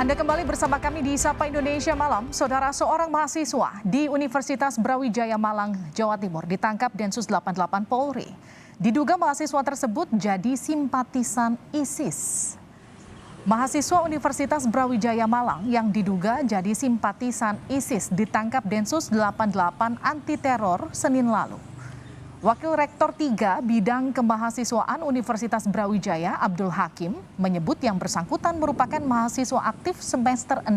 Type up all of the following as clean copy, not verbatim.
Anda kembali bersama kami di Sapa Indonesia Malam. Saudara, seorang mahasiswa di Universitas Brawijaya Malang, Jawa Timur ditangkap Densus 88 Polri. Diduga mahasiswa tersebut jadi simpatisan ISIS. Mahasiswa Universitas Brawijaya Malang yang diduga jadi simpatisan ISIS ditangkap Densus 88 anti teror Senin lalu. Wakil Rektor 3 Bidang Kemahasiswaan Universitas Brawijaya, Abdul Hakim, menyebut yang bersangkutan merupakan mahasiswa aktif semester 6.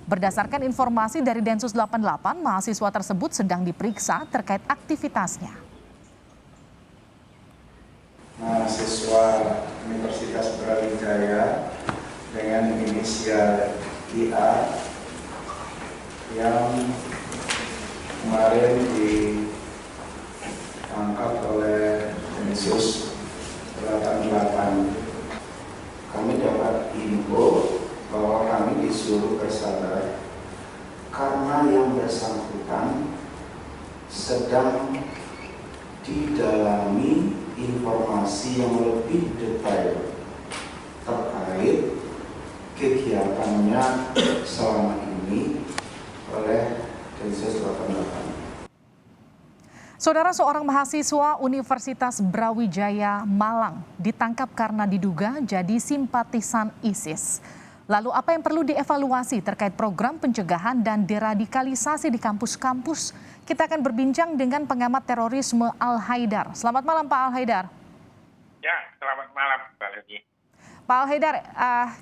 Berdasarkan informasi dari Densus 88, mahasiswa tersebut sedang diperiksa terkait aktivitasnya. Mahasiswa Universitas Brawijaya dengan inisial IA yang kemarin ditangkap oleh Densus 88. Kami dapat info bahwa kami disuruh bersabar karena yang bersangkutan sedang didalami informasi yang lebih detail terkait kegiatannya selama ini oleh Densus 88. Saudara, seorang mahasiswa Universitas Brawijaya Malang ditangkap karena diduga jadi simpatisan ISIS. Lalu apa yang perlu dievaluasi terkait program pencegahan dan deradikalisasi di kampus-kampus? Kita akan berbincang dengan pengamat terorisme Al-Haidar. Selamat malam Pak Al-Haidar. Ya, selamat malam Mbak Leni. Pak Al-Haidar,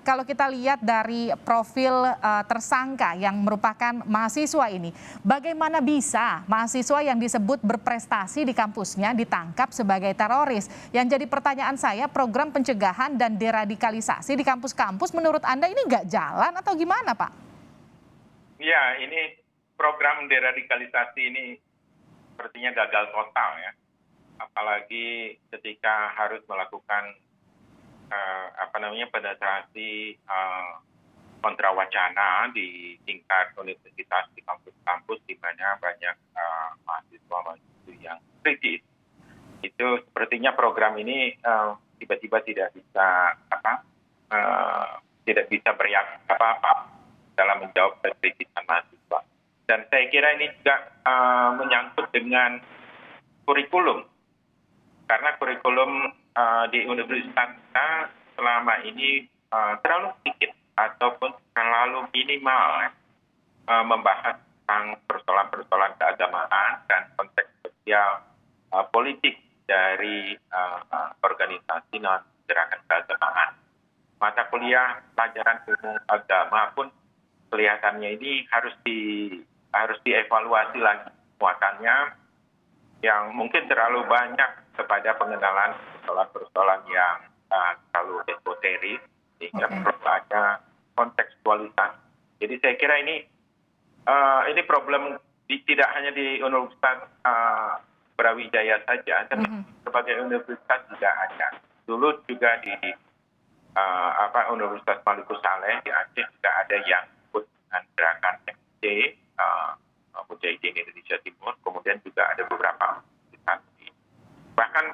kalau kita lihat dari profil tersangka yang merupakan mahasiswa ini, bagaimana bisa mahasiswa yang disebut berprestasi di kampusnya ditangkap sebagai teroris? Yang jadi pertanyaan saya, program pencegahan dan deradikalisasi di kampus-kampus menurut Anda ini nggak jalan atau gimana, Pak? Ya, ini program deradikalisasi ini sepertinya gagal total ya. Apalagi ketika harus melakukan penetrasi kontrawacana di tingkat universitas di kampus-kampus di mana banyak mahasiswa-mahasiswa yang kritis. Itu sepertinya program ini tiba-tiba tidak bisa beriak apa-apa dalam menjawab kritisan mahasiswa. Dan saya kira ini juga menyangkut dengan kurikulum. Karena kurikulum di universitas kita selama ini terlalu sedikit ataupun terlalu minimal membahas tentang persoalan-persoalan keagamaan dan konteks sosial politik dari organisasi non gerakan keagamaan. Mata kuliah pelajaran umum agama pun kelihatannya ini harus dievaluasi lagi muatannya yang mungkin terlalu banyak kepada pengenalan persoalan-persoalan yang terlalu esoteris sehingga perlu ada kontekstualitas. Jadi saya kira ini problem tidak hanya di Universitas Brawijaya saja, tapi sebagai universitas juga ada. Dulu juga di Universitas Malikus Saleh di Aceh juga ada yang ikut dengan gerakan MC Mujahidin Indonesia Timur, kemudian juga ada beberapa organisasi. Bahkan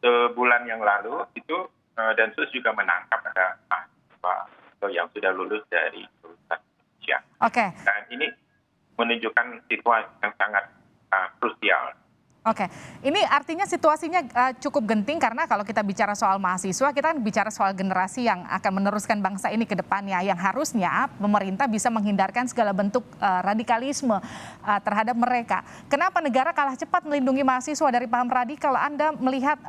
sebulan yang lalu itu Densus juga menangkap ada mahasiswa yang sudah lulus dari Universitas Indonesia. Oke. Dan ini menunjukkan situasi yang sangat krusial. Oke, ini artinya situasinya cukup genting karena kalau kita bicara soal mahasiswa, kita kan bicara soal generasi yang akan meneruskan bangsa ini ke depannya, yang harusnya pemerintah bisa menghindarkan segala bentuk radikalisme terhadap mereka. Kenapa negara kalah cepat melindungi mahasiswa dari paham radikal? Anda melihat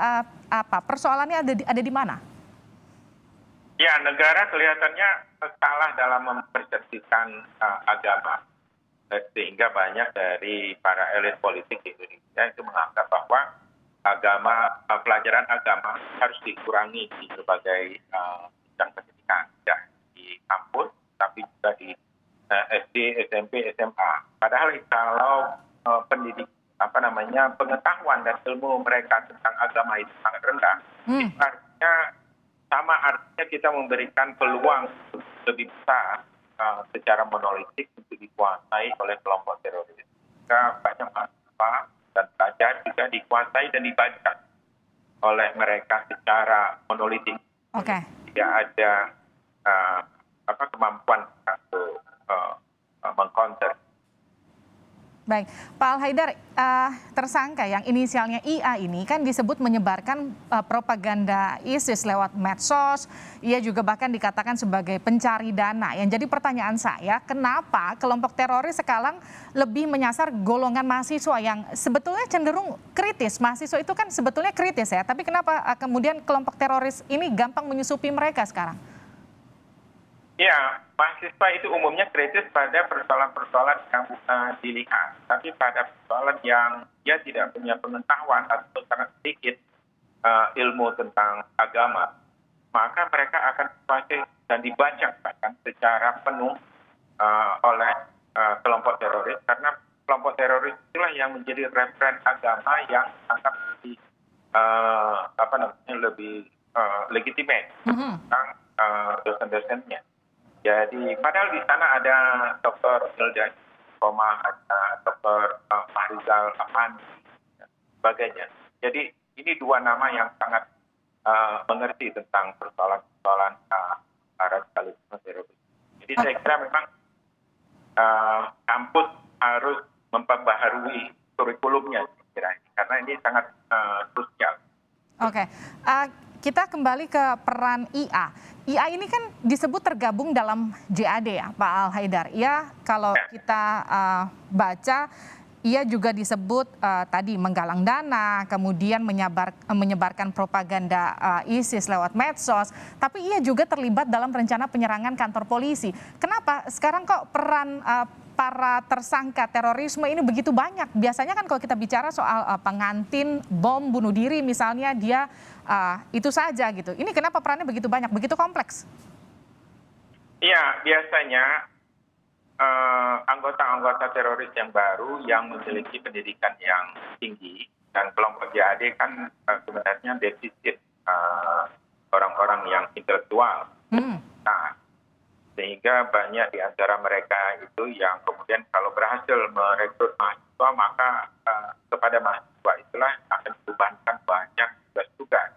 persoalannya ada di mana? Ya, negara kelihatannya salah dalam mempersepsikan agama. Sehingga banyak dari para elit politik di Indonesia itu menganggap bahwa pelajaran agama harus dikurangi di berbagai bidang pendidikan, tidak di kampus, tapi juga di SD, SMP, SMA. Padahal kalau pengetahuan dan ilmu mereka tentang agama itu sangat rendah, itu artinya kita memberikan peluang lebih besar secara monolitik untuk dikuasai oleh kelompok teroris. Jika banyak mahasiswa dan pelajar juga dikuasai dan dibaca oleh mereka secara monolitik. Oke. Tidak ada kemampuan untuk mengcounter. Baik, Pak Al Haidar, tersangka yang inisialnya IA ini kan disebut menyebarkan propaganda ISIS lewat medsos. Ia juga bahkan dikatakan sebagai pencari dana. Yang jadi pertanyaan saya, kenapa kelompok teroris sekarang lebih menyasar golongan mahasiswa yang sebetulnya cenderung kritis? Mahasiswa itu kan sebetulnya kritis ya, tapi kenapa kemudian kelompok teroris ini gampang menyusupi mereka sekarang? Ya, mahasiswa itu umumnya kritis pada persoalan-persoalan yang dilihat. Tapi pada persoalan yang dia tidak punya pengetahuan atau sangat sedikit ilmu tentang agama, maka mereka akan dibaca dan dibaca bahkan secara penuh oleh kelompok teroris. Karena kelompok teroris itulah yang menjadi referen agama yang sangat lebih legitimate tentang dosen-dosennya. Jadi padahal di sana ada Dr. Hilda Koma, ada Dr. Farizal Aman, dan sebagainya. Jadi ini dua nama yang sangat mengerti tentang persoalan-persoalan radikalisme teroris. Jadi saya kira memang kampus harus memperbaharui kurikulumnya, karena ini sangat krusial. Oke, kita kembali ke peran IA. IA ini kan disebut tergabung dalam JAD ya, Pak Al Haidar. Ya, kalau kita baca, ia juga disebut tadi menggalang dana, kemudian menyebarkan propaganda ISIS lewat medsos. Tapi ia juga terlibat dalam rencana penyerangan kantor polisi. Kenapa sekarang kok peran para tersangka terorisme ini begitu banyak? Biasanya kan kalau kita bicara soal pengantin bom bunuh diri misalnya, dia itu saja gitu. Ini kenapa perannya begitu banyak, begitu kompleks? Iya, biasanya anggota-anggota teroris yang baru yang memiliki pendidikan yang tinggi, dan kelompok JAD kan sebenarnya defisit orang-orang yang intelektual. Nah, sehingga banyak di antara mereka itu yang kemudian kalau berhasil merekrut mahasiswa, maka kepada mahasiswa itulah akan dibebankan banyak tugas-tugas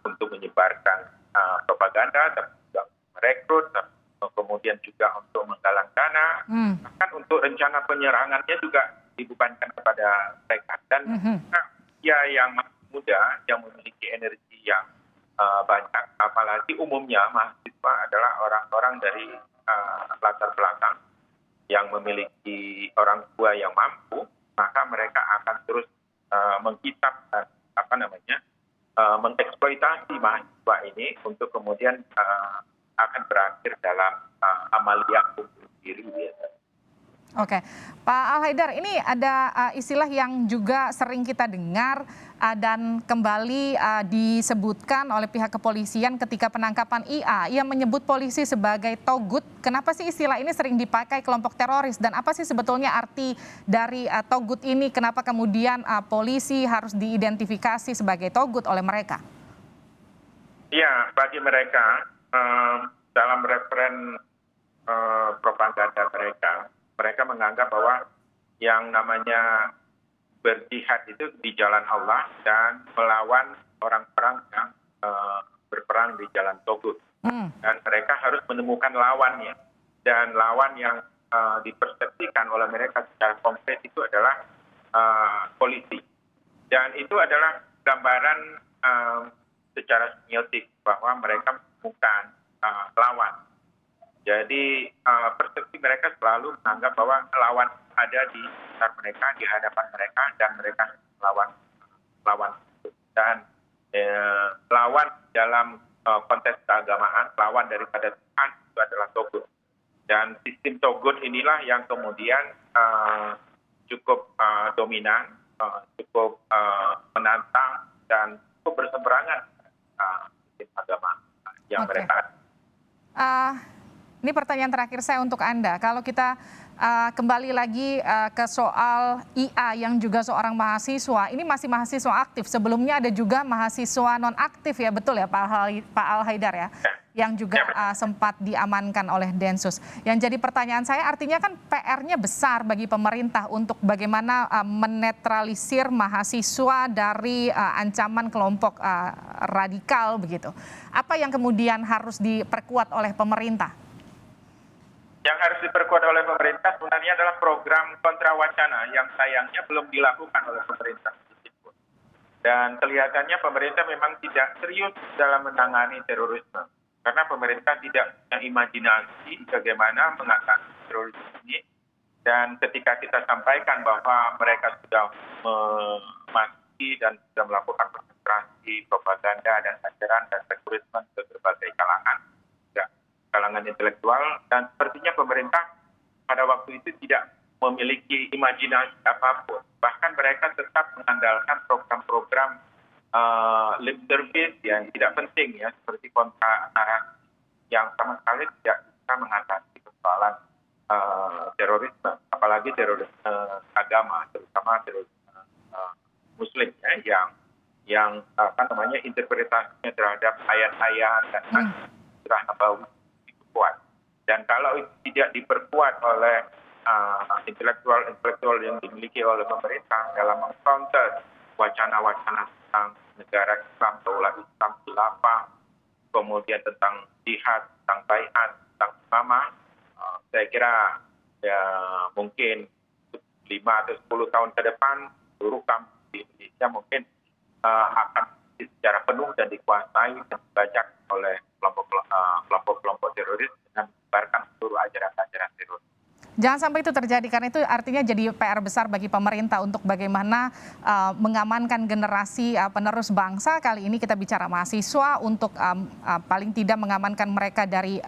untuk menyebarkan propaganda, dan juga merekrut, kemudian juga untuk menggalang dana, bahkan untuk rencana penyerangannya juga dibebankan kepada mereka. Dan dia yang muda, yang memiliki energi yang banyak, apalagi umumnya mahasiswa adalah orang-orang dari latar belakang yang memiliki orang tua yang mampu, maka mereka akan terus mengkitab dan mengeksploitasi mahasiswa ini untuk kemudian akan berakhir dalam amalia bunuh diri biasa. Oke, Pak Al Haidar, ini ada istilah yang juga sering kita dengar dan kembali disebutkan oleh pihak kepolisian ketika penangkapan IA. Ia menyebut polisi sebagai togut. Kenapa sih istilah ini sering dipakai kelompok teroris, dan apa sih sebetulnya arti dari togut ini? Kenapa kemudian polisi harus diidentifikasi sebagai togut oleh mereka? Ya, bagi mereka dalam referen propaganda mereka menganggap bahwa yang namanya berjihad itu di jalan Allah dan melawan orang-orang yang berperang di jalan togut. Dan mereka harus menemukan lawannya. Dan lawan yang dipersepsikan oleh mereka secara konkret itu adalah polisi. Dan itu adalah gambaran secara semiotik bahwa mereka menemukan lawan. Jadi persepsi mereka selalu menganggap bahwa lawan ada di sekitar mereka, di hadapan mereka, dan mereka melawan lawan. Dan lawan dalam konteks keagamaan, lawan daripada Tuhan itu adalah togut. Dan sistem togut inilah yang kemudian cukup dominan, cukup menantang, dan cukup berseberangan sistem agama yang mereka. Ini pertanyaan terakhir saya untuk Anda. Kalau kita kembali lagi ke soal IA yang juga seorang mahasiswa, ini masih mahasiswa aktif. Sebelumnya ada juga mahasiswa non aktif ya, betul ya Pak Al Haidar ya? yang juga sempat diamankan oleh Densus. Yang jadi pertanyaan saya, artinya kan PR-nya besar bagi pemerintah untuk bagaimana menetralisir mahasiswa dari ancaman kelompok radikal begitu. Apa yang kemudian harus diperkuat oleh pemerintah? Yang harus diperkuat oleh pemerintah sebenarnya adalah program kontrawacana yang sayangnya belum dilakukan oleh pemerintah. Dan kelihatannya pemerintah memang tidak serius dalam menangani terorisme. Karena pemerintah tidak punya imajinasi bagaimana mengatasi terorisme ini. Dan ketika kita sampaikan bahwa mereka sudah memasuki dan sudah melakukan konsentrasi, propaganda, dan ajaran dan rekrutmen ke berbagai kalangan, ya, kalangan intelektual, dan sepertinya pemerintah pada waktu itu tidak memiliki imajinasi apapun. Bahkan mereka tetap mengandalkan program-program lip service yang tidak penting ya, seperti kontra narasi yang sama sekali tidak bisa mengatasi persoalan terorisme, apalagi terorisme agama, terutama terorisme Muslim ya, yang interpretasinya terhadap ayat-ayat dan surah Nabawi itu kuat. Dan kalau itu tidak diperkuat oleh intelektual yang dimiliki oleh pemerintah dalam meng-counter wacana-wacana tentang negara Islam, daulah Islam, khilafah, kemudian tentang jihad, tentang baiat, tentang imamah, saya kira ya mungkin 5 atau 10 tahun ke depan seluruh kampus di Indonesia mungkin akan secara penuh dan dikuasai dan dibajak oleh kelompok-kelompok teroris dengan menyebarkan seluruh ajaran-ajaran teroris. Jangan sampai itu terjadi, karena itu artinya jadi PR besar bagi pemerintah untuk bagaimana mengamankan generasi penerus bangsa. Kali ini kita bicara mahasiswa untuk paling tidak mengamankan mereka dari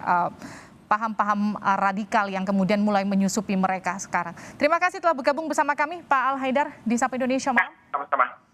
paham-paham radikal yang kemudian mulai menyusupi mereka sekarang. Terima kasih telah bergabung bersama kami, Pak Al Haidar di Sapa Indonesia Malam. Sama-sama.